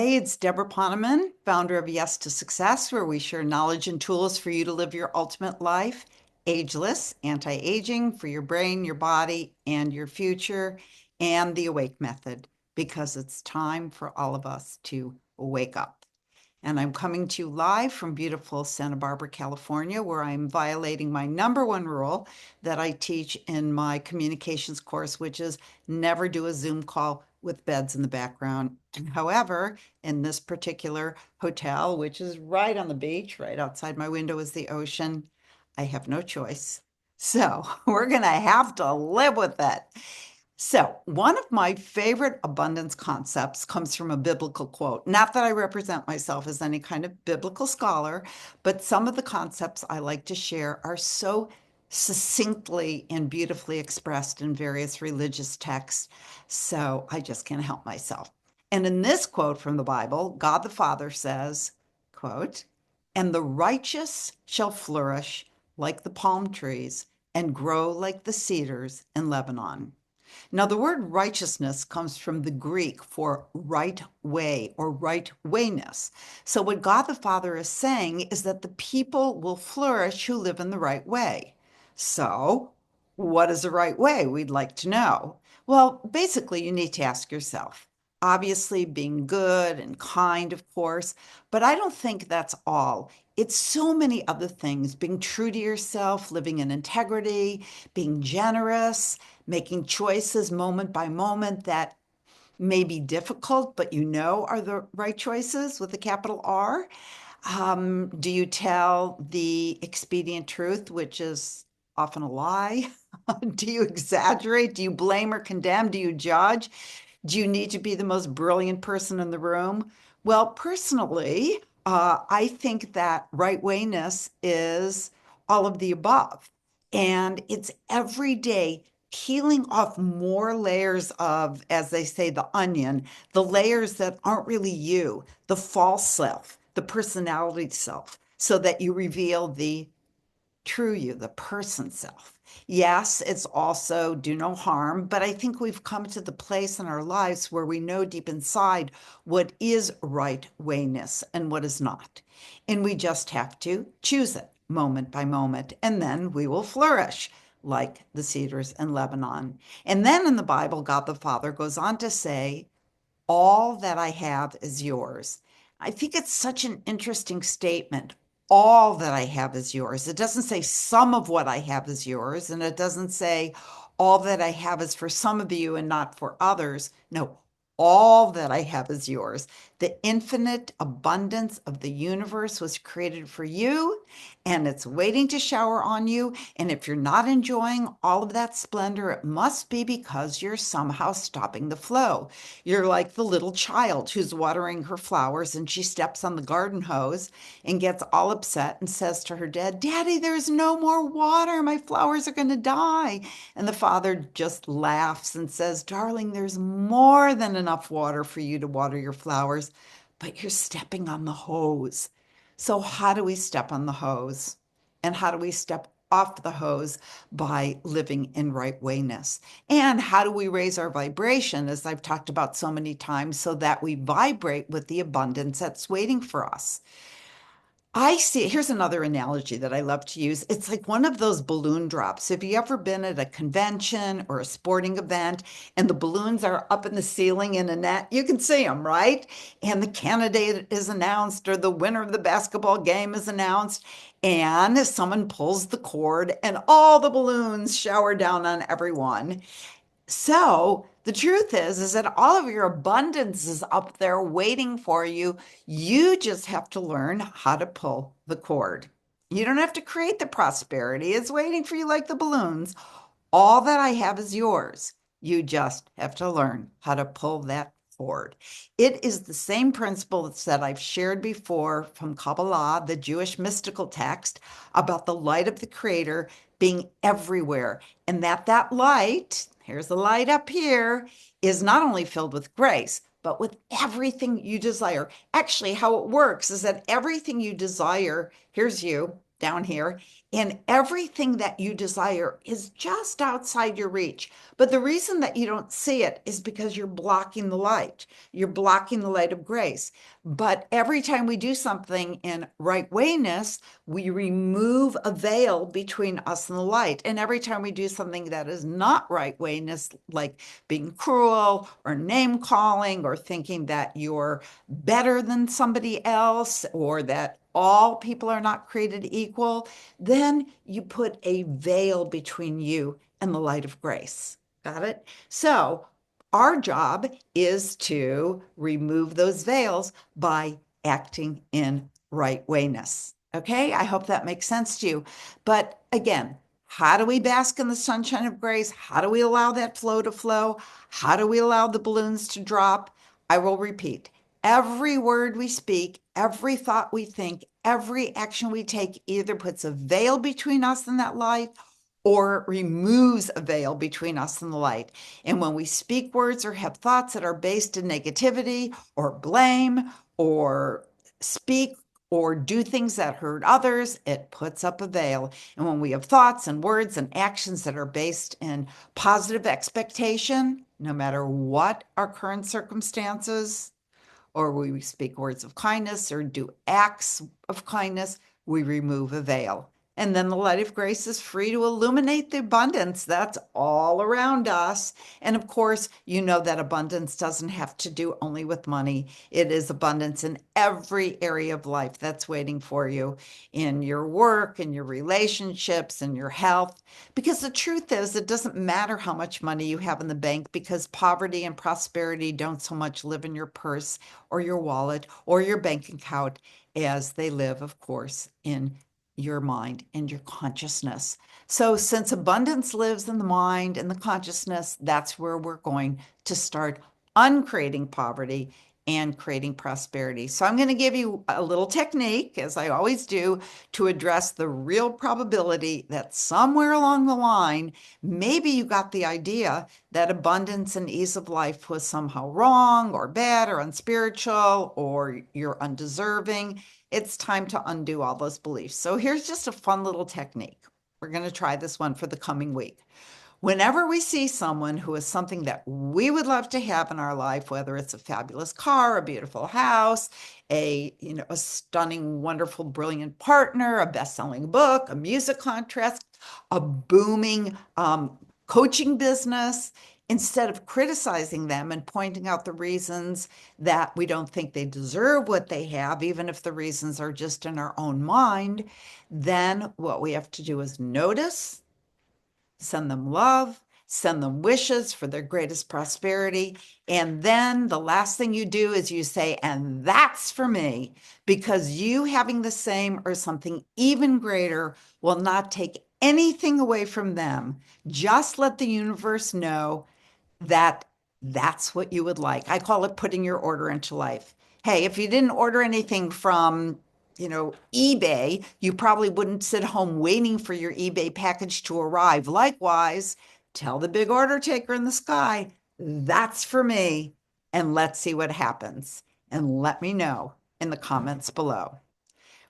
Hey, it's Debra Poneman, founder of Yes to Success, where we share knowledge and tools for you to live your ultimate life, ageless, anti-aging for your brain, your body, and your future, and the Awake Method, because it's time for all of us to wake up. And I'm coming to you live from beautiful Santa Barbara, California, where I'm violating my number one rule that I teach in my communications course, which is never do a Zoom call with beds in the background. However, in this particular hotel, which is right on the beach, right outside my window is the ocean, I have no choice. So we're going to have to live with it. So, one of my favorite abundance concepts comes from a biblical quote. Not that I represent myself as any kind of biblical scholar, but some of the concepts I like to share are so succinctly and beautifully expressed in various religious texts. So, I just can't help myself. And in this quote from the Bible, God the Father says, quote, "And the righteous shall flourish like the palm trees and grow like the cedars in Lebanon." Now, the word righteousness comes from the Greek for right way or right wayness. So, what God the Father is saying is that the people will flourish who live in the right way. So, what is the right way? We'd like to know. Well, basically, you need to ask yourself. Obviously, being good and kind, of course, but I don't think that's all. It's so many other things being true to yourself, living in integrity, being generous, making choices moment by moment that may be difficult, but you know are the right choices with a capital R. Do you tell the expedient truth, which is often a lie? Do you exaggerate? Do you blame or condemn? Do you judge? Do you need to be the most brilliant person in the room? Well, personally, I think that right wayness is all of the above. And it's every day peeling off more layers of, as they say, the onion, the layers that aren't really you, the false self, the personality self, so that you reveal the true you, the person self. Yes, it's also do no harm, but I think we've come to the place in our lives where we know deep inside what is right wayness and what is not. And we just have to choose it moment by moment, and then we will flourish like the cedars in Lebanon. And then in the Bible, God the Father goes on to say, all that I have is yours. I think it's such an interesting statement. All that I have is yours. It doesn't say some of what I have is yours, and it doesn't say all that I have is for some of you and not for others. No, all that I have is yours. The infinite abundance of the universe was created for you, and it's waiting to shower on you. And if you're not enjoying all of that splendor, it must be because you're somehow stopping the flow. You're like the little child who's watering her flowers and she steps on the garden hose and gets all upset and says to her dad, "Daddy, there's no more water. My flowers are going to die." And the father just laughs and says, "Darling, there's more than enough water for you to water your flowers, but you're stepping on the hose." So, how do we step on the hose? And how do we step off the hose? By living in right wayness. And how do we raise our vibration, as I've talked about so many times, so that we vibrate with the abundance that's waiting for us? I see. Here's another analogy that I love to use. It's like one of those balloon drops. Have you ever been at a convention or a sporting event and the balloons are up in the ceiling in a net? You can see them, right? And the candidate is announced or the winner of the basketball game is announced, and someone pulls the cord and all the balloons shower down on everyone. So the truth is that all of your abundance is up there waiting for you. You just have to learn how to pull the cord. You don't have to create the prosperity. It's waiting for you like the balloons. All that I have is yours. You just have to learn how to pull that cord. It is the same principle that I've shared before from Kabbalah, the Jewish mystical text, about the light of the Creator being everywhere, and that light, here's the light up here, is not only filled with grace, but with everything you desire. Actually, how it works is that everything you desire, here's you, down here, and everything that you desire is just outside your reach. But the reason that you don't see it is because you're blocking the light. You're blocking the light of grace. But every time we do something in right wayness, we remove a veil between us and the light. And every time we do something that is not right wayness, like being cruel or name calling or thinking that you're better than somebody else or that all people are not created equal, then you put a veil between you and the light of grace. Got it? So our job is to remove those veils by acting in right wayness. Okay, I hope that makes sense to you. But again, how do we bask in the sunshine of grace? How do we allow that flow to flow? How do we allow the balloons to drop? I will repeat. Every word we speak, every thought we think, every action we take either puts a veil between us and that light or removes a veil between us and the light. And when we speak words or have thoughts that are based in negativity or blame or speak or do things that hurt others, it puts up a veil. And when we have thoughts and words and actions that are based in positive expectation, no matter what our current circumstances, or we speak words of kindness or do acts of kindness, we remove a veil. And then the light of grace is free to illuminate the abundance that's all around us. And of course, you know that abundance doesn't have to do only with money. It is abundance in every area of life that's waiting for you, in your work, in your relationships, in your health. Because the truth is, it doesn't matter how much money you have in the bank because poverty and prosperity don't so much live in your purse or your wallet or your bank account as they live, of course, in your mind and your consciousness. So, since abundance lives in the mind and the consciousness, that's where we're going to start uncreating poverty and creating prosperity. So, I'm going to give you a little technique, as I always do, to address the real probability that somewhere along the line, maybe you got the idea that abundance and ease of life was somehow wrong or bad or unspiritual or you're undeserving. It's time to undo all those beliefs. So here's just a fun little technique. We're going to try this one for the coming week. Whenever we see someone who is something that we would love to have in our life, whether it's a fabulous car, a beautiful house, a stunning, wonderful, brilliant partner, a best-selling book, a music contract, a booming coaching business, instead of criticizing them and pointing out the reasons that we don't think they deserve what they have, even if the reasons are just in our own mind, then what we have to do is notice, send them love, send them wishes for their greatest prosperity. And then the last thing you do is you say, and that's for me, because you having the same or something even greater will not take anything away from them. Just let the universe know that that's what you would like. I call it putting your order into life. Hey, if you didn't order anything from, eBay, you probably wouldn't sit home waiting for your eBay package to arrive. Likewise, tell the big order taker in the sky, that's for me. And let's see what happens. And let me know in the comments below.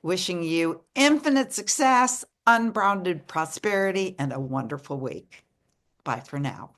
Wishing you infinite success, unbounded prosperity, and a wonderful week. Bye for now.